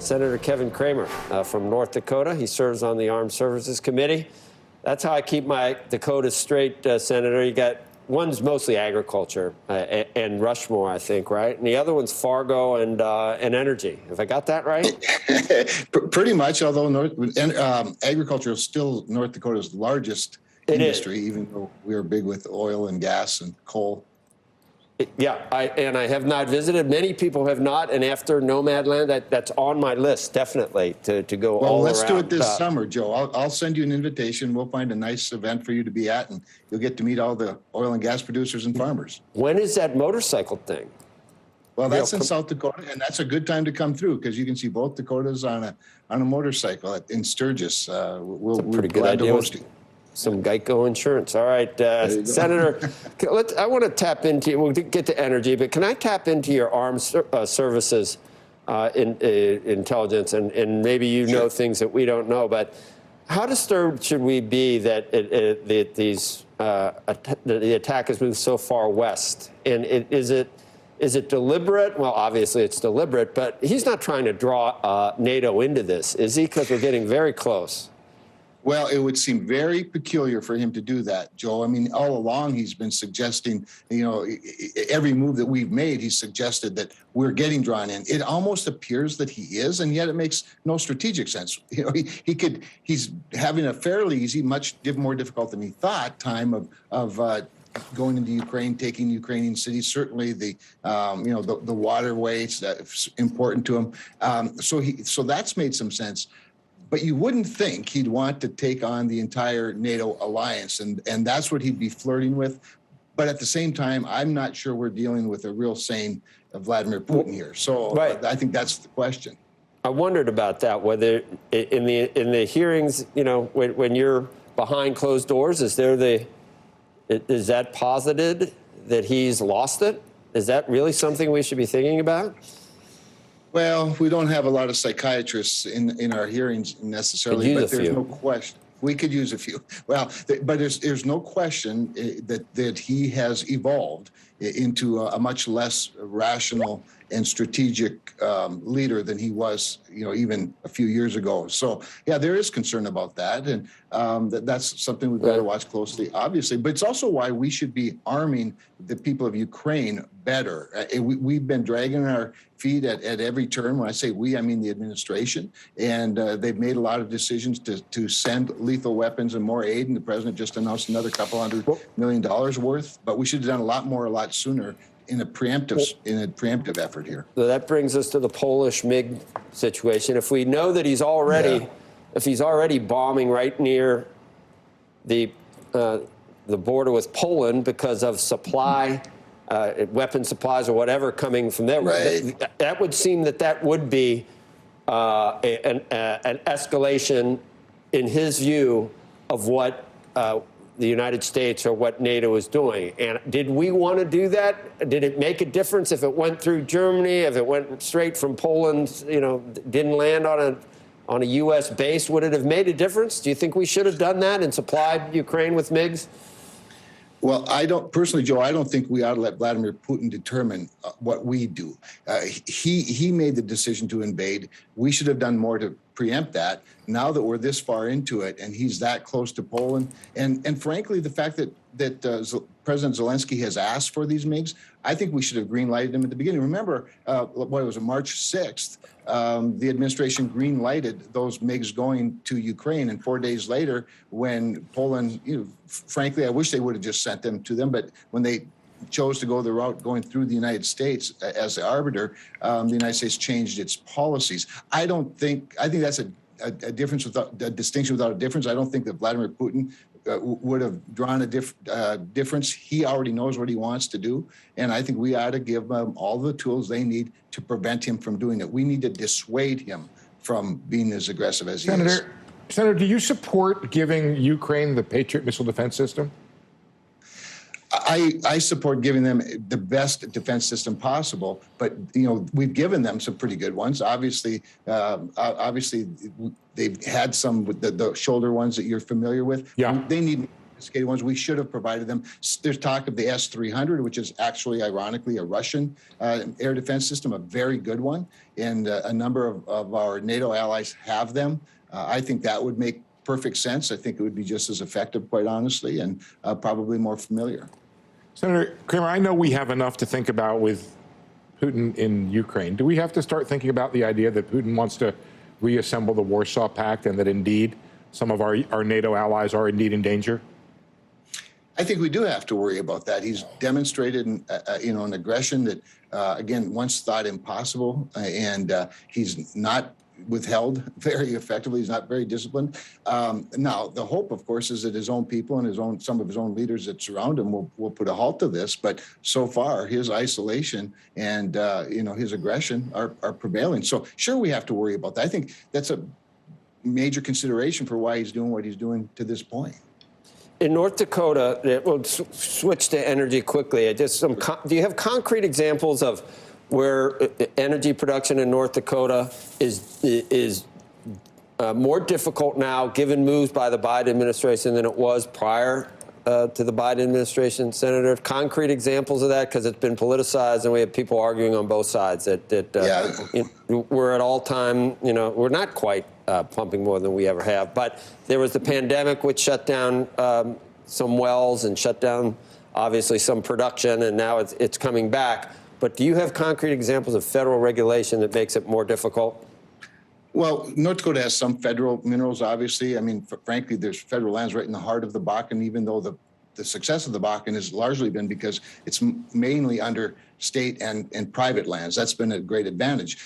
Senator Kevin Cramer from North Dakota. He serves on the Armed Services Committee. That's how I keep my Dakotas straight, Senator. You got one's mostly agriculture and Rushmore, I think, right? And the other one's Fargo and energy. Have I got that right? Pretty much, although agriculture is still North Dakota's largest industry, even though we are big with oil and gas and coal. Yeah, I have not visited. Many people have not, and after Nomadland, that's on my list, definitely, to go all around. Well, let's do it this summer, Joe. I'll send you an invitation. We'll find a nice event for you to be at, and you'll get to meet all the oil and gas producers and farmers. When is that motorcycle thing? Well, that's in South Dakota, and that's a good time to come through because you can see both Dakotas on a motorcycle in Sturgis. We're glad to host you. Some Geico insurance. All right, Senator, I want to tap into, we'll get to energy, but can I tap into your armed services intelligence, and maybe you know things that we don't know, but how disturbed should we be that the attack has moved so far west? And is it deliberate? Well, obviously it's deliberate, but he's not trying to draw NATO into this, is he? Because we're getting very close. Well, it would seem very peculiar for him to do that, Joe. I mean, all along he's been suggesting, every move that we've made, he's suggested that we're getting drawn in. It almost appears that he is, and yet it makes no strategic sense. He's having a fairly easy, much more difficult than he thought, time of going into Ukraine, taking Ukrainian cities. Certainly the waterways that's important to him. So that's made some sense. But you wouldn't think he'd want to take on the entire NATO alliance, and that's what he'd be flirting with. But at the same time, I'm not sure we're dealing with a real sane Vladimir Putin here. So I think that's the question. I wondered about that, whether in the hearings, when you're behind closed doors, is that posited that he's lost it? Is that really something we should be thinking about? Well, we don't have a lot of psychiatrists in our hearings necessarily, but there's no question. We could use a few. Well, but there's no question that he has evolved into a much less rational and strategic leader than he was, even a few years ago. So, yeah, there is concern about that, and that's something we've got to watch closely, obviously. But it's also why we should be arming the people of Ukraine better. We've been dragging our feet at every turn. When I say we, I mean the administration, and they've made a lot of decisions to send lethal weapons and more aid, and the president just announced another $200 million worth. But we should have done a lot more, a lot sooner, in a preemptive effort here. So that brings us to the Polish MiG situation. If we know that he's already bombing right near the border with Poland because of supply, weapon supplies or whatever coming from there, that would seem that would be an escalation, in his view, of what the United States or what NATO is doing. And did we want to do that? Did it make a difference if it went through Germany, if it went straight from Poland, didn't land on a U.S. base? Would it have made a difference? Do you think we should have done that and supplied Ukraine with MiGs? Well, personally, Joe, I don't think we ought to let Vladimir Putin determine what we do. He made the decision to invade. We should have done more to preempt that. Now that we're this far into it and he's that close to Poland, and frankly, the fact that President Zelensky has asked for these MiGs, I think we should have green-lighted them at the beginning. Remember, what was it, March 6th, the administration green-lighted those MiGs going to Ukraine, and 4 days later, when Poland, frankly, I wish they would have just sent them to them, but when they chose to go the route going through the United States as the arbiter, the United States changed its policies. I think that's a difference without a distinction without a difference. I don't think that Vladimir Putin would have drawn a difference. He already knows what he wants to do, and I think we ought to give them all the tools they need to prevent him from doing it. We need to dissuade him from being as aggressive as he is. Senator, do you support giving Ukraine the Patriot missile defense system? I support giving them the best defense system possible, but we've given them some pretty good ones. Obviously, they've had some with the shoulder ones that you're familiar with. Yeah. They need sophisticated ones. We should have provided them. There's talk of the S-300, which is actually, ironically, a Russian air defense system, a very good one. And a number of our NATO allies have them. I think that would make perfect sense. I think it would be just as effective, quite honestly, and probably more familiar. Senator Cramer, I know we have enough to think about with Putin in Ukraine. Do we have to start thinking about the idea that Putin wants to reassemble the Warsaw Pact and that indeed some of our NATO allies are indeed in danger? I think we do have to worry about that. He's demonstrated, an aggression that, again, once thought impossible, and he's not withheld very effectively. He's not very disciplined. Now, the hope, of course, is that his own people and some of his own leaders that surround him will put a halt to this. But so far, his isolation and his aggression are prevailing. So sure, we have to worry about that. I think that's a major consideration for why he's doing what he's doing to this point. In North Dakota, we'll switch to energy quickly. Do you have concrete examples of where energy production in North Dakota is more difficult now, given moves by the Biden administration, than it was prior to the Biden administration, Senator? Concrete examples of that, because it's been politicized and we have people arguing on both sides that we're at all time, we're not quite pumping more than we ever have. But there was the pandemic, which shut down some wells and shut down, obviously, some production, and now it's coming back. But do you have concrete examples of federal regulation that makes it more difficult? Well, North Dakota has some federal minerals, obviously. I mean, frankly, there's federal lands right in the heart of the Bakken, even though the success of the Bakken has largely been because it's mainly under state and private lands. That's been a great advantage.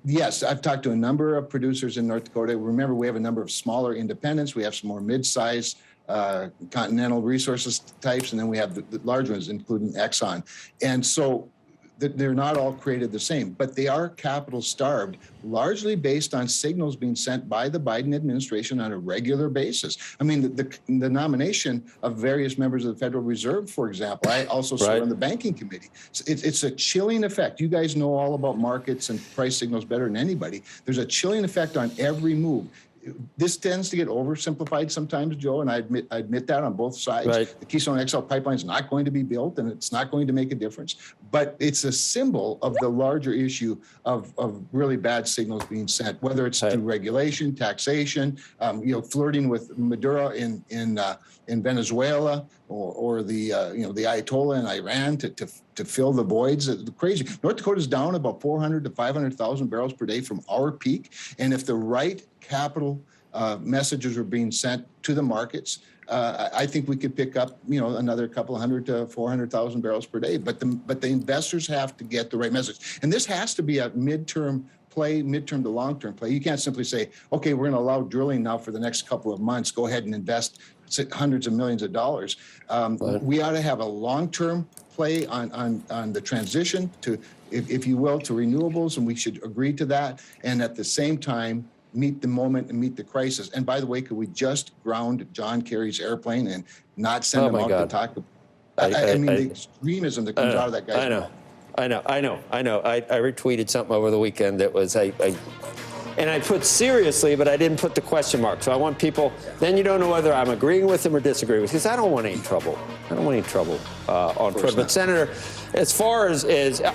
Yes, I've talked to a number of producers in North Dakota. Remember, we have a number of smaller independents. We have some more mid-sized continental resources types, and then we have the large ones, including Exxon. And so they're not all created the same, but they are capital starved, largely based on signals being sent by the Biden administration on a regular basis. I mean, the nomination of various members of the Federal Reserve, for example, I also serve on the banking committee. It's a chilling effect. You guys know all about markets and price signals better than anybody. There's a chilling effect on every move. This tends to get oversimplified sometimes, Joe, and I admit that on both sides. Right. The Keystone XL pipeline is not going to be built, and it's not going to make a difference. But it's a symbol of the larger issue of really bad signals being sent, whether it's through regulation, taxation, flirting with Maduro in Venezuela, or the Ayatollah in Iran to fill the voids. It's crazy. North Dakota is down about 400 to 500,000 barrels per day from our peak, and if the right capital messages were being sent to the markets, I think we could pick up, another couple of 100 to 400,000 barrels per day. But the investors have to get the right message, and this has to be a midterm to long-term play. You can't simply say, okay, we're going to allow drilling now for the next couple of months. Go ahead and invest hundreds of millions of dollars. We ought to have a long-term play on the transition to, if you will, to renewables, and we should agree to that. And at the same time, meet the moment and meet the crisis. And by the way, could we just ground John Kerry's airplane and not send him out to talk? The extremism that comes out of that guy's mouth. I know. I retweeted something over the weekend that was and I put seriously, but I didn't put the question mark. So I want people, then you don't know whether I'm agreeing with him or disagreeing with him, because I don't want any trouble. on Twitter. But Senator, as far as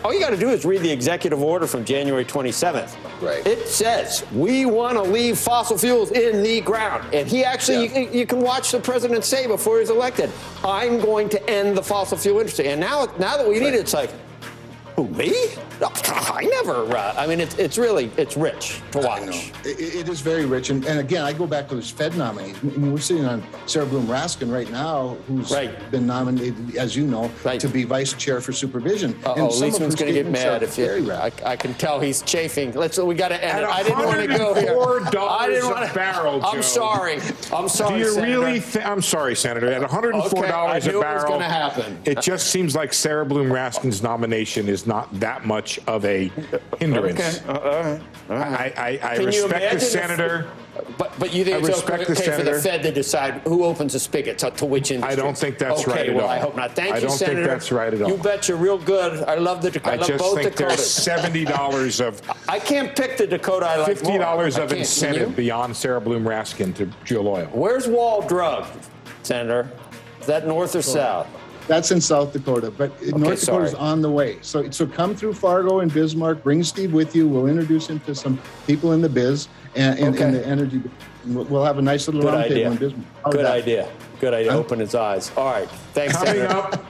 all you got to do is read the executive order from January 27th. Right. It says we want to leave fossil fuels in the ground. And he actually, you can watch the president say before he's elected, I'm going to end the fossil fuel industry. And now that we need it, it's like, who, me? I never. It's rich to watch. It is very rich. And again, I go back to this Fed nominee. I mean, we're sitting on Sarah Bloom Raskin right now, who's been nominated, as you know, to be vice chair for supervision. Leisman's going to get mad if I can tell he's chafing. We got to end it. I didn't want to go here. $104 a barrel, Joe. I'm sorry. Do you really I'm sorry, Senator. At $104 a barrel, it was going to happen. It just seems like Sarah Bloom Raskin's nomination is not that much of a hindrance. Okay. All right. I respect the senator. But you think it's okay for the Fed to decide who opens the spigot to which industry? I don't think that's right at all. I hope not. Thank you, Senator. I don't think that's right at all. You bet you're real good. I love both Dakotas. I just think there's $70 of... I can't pick the Dakota I like more. $50 of incentive beyond Sarah Bloom Raskin to drill oil. Where's Wall Drug? Senator? Is that north or south? That's in South Dakota, but North Dakota's sorry. on the way. So come through Fargo and Bismarck. Bring Steve with you. We'll introduce him to some people in the biz and in the energy. We'll have a nice little Good roundtable idea. in Bismarck. Good idea. Good idea. Open his eyes. All right. Thanks, Coming Senator. up.